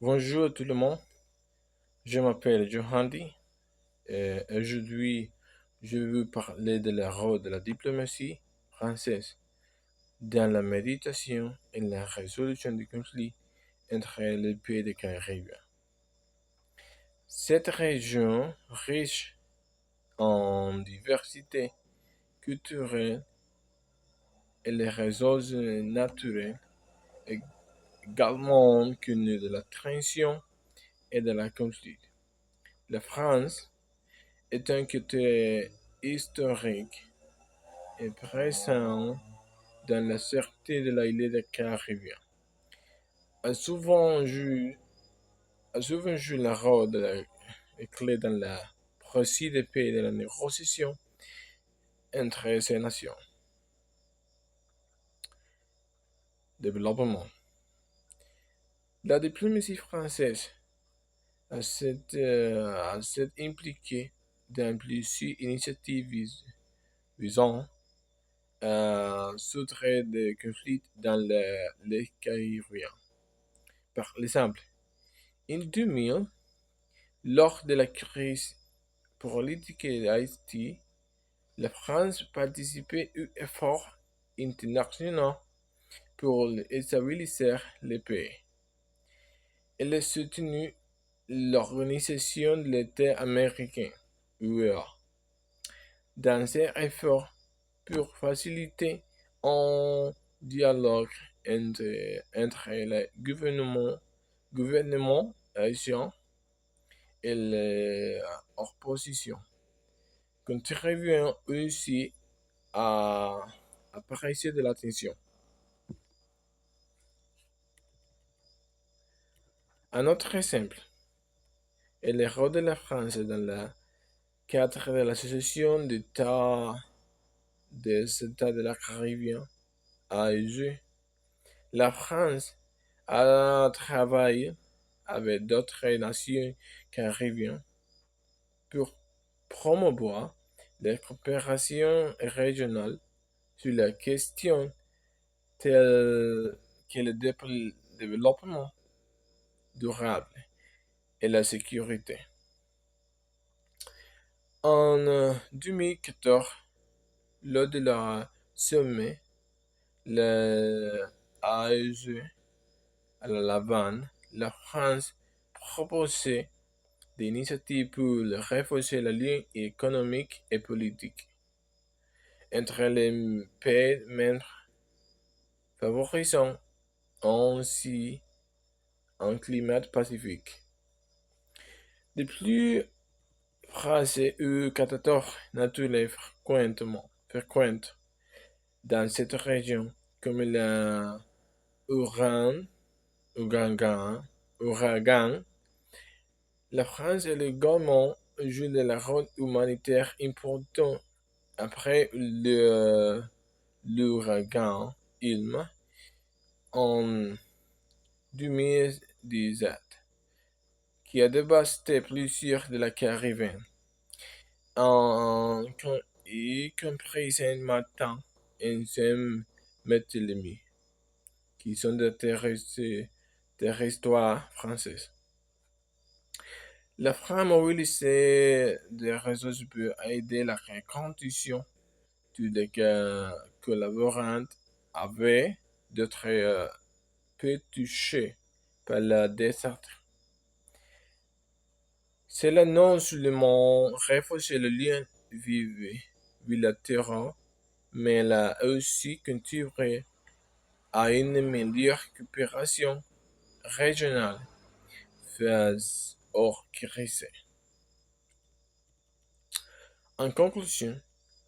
Bonjour tout le monde, je m'appelle Johandi et aujourd'hui je veux parler de la rôle de la diplomatie française dans la médiation et la résolution des conflits entre les pays des Caraïbes. Cette région, riche en diversité culturelle et les ressources naturelles, est également connue de la tension et de la conflit. La France est un côté historique et présent dans la sûreté de l'île des Caraïbes. A souvent joué, a souvent joué le rôle de la clé dans la procédure de paix et de la négociation entre ces nations. Développement. La diplomatie française a s'est impliquée dans plusieurs initiatives visant à soustraire des conflits dans les Caraïbes. Par exemple, en 2000, lors de la crise politique d'Haïti, la France participait aux efforts internationaux pour stabiliser le pays. Elle a soutenu l'Organisation de l'État américain, UEA, dans ses efforts pour faciliter un dialogue entre les gouvernements haïtiens et l'opposition, contribuant aussi à apparaître de la tension. Un autre exemple est le rôle de la France dans le cadre de l'Association des États de la Caraïbe, AEG. La France a travaillé avec d'autres nations caribéennes pour promouvoir la coopération régionale sur la question telle que le développement durable et la sécurité. En 2014, lors de la sommet, le AEG à La Havane, la France proposait des initiatives pour renforcer les liens économiques et politiques entre les pays membres, favorisant ainsi un climat pacifique. De plus, phrases ou catastrophes naturelles fréquentes dans cette région, comme l'ouragan, ouragan, la France et également jouent un rôle humanitaire important après l'ouragan Irma en 2017, qui a dévasté plusieurs de la Caraïbe, en, y compris Saint-Martin et Saint-Barthélemy, qui sont des territoires français. La France a mobilisé des ressources pour aider la reconstruction de collaborants avec d'autres peu touchés par le désastre. Cela non seulement renforcé le lien bilatéral, mais elle a aussi contribué à une meilleure coopération régionale face aux crises. En conclusion,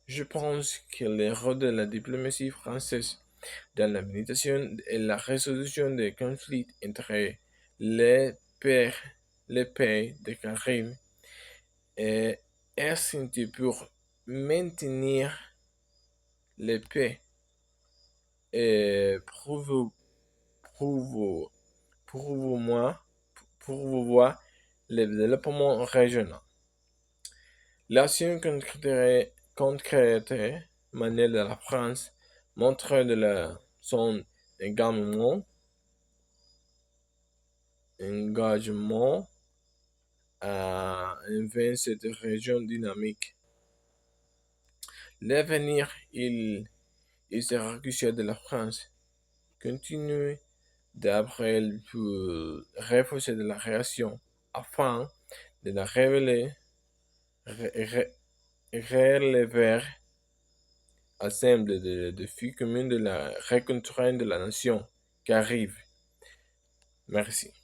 je pense que le rôle de la diplomatie française dans la médiation et la résolution des conflits entre les pays, les pays des Caraïbes est essentiel pour maintenir la paix et prouver, promouvoir promouvoir le développement régional. L'action concrète menée de la France montre de son engagement engagement à envers cette région dynamique. L'avenir, il sera crucial de la France. Continuer d'après elle pour renforcer de la réaction afin de la révéler, relever ensemble de défis communs de la reconstruction de la nation qui arrive. Merci.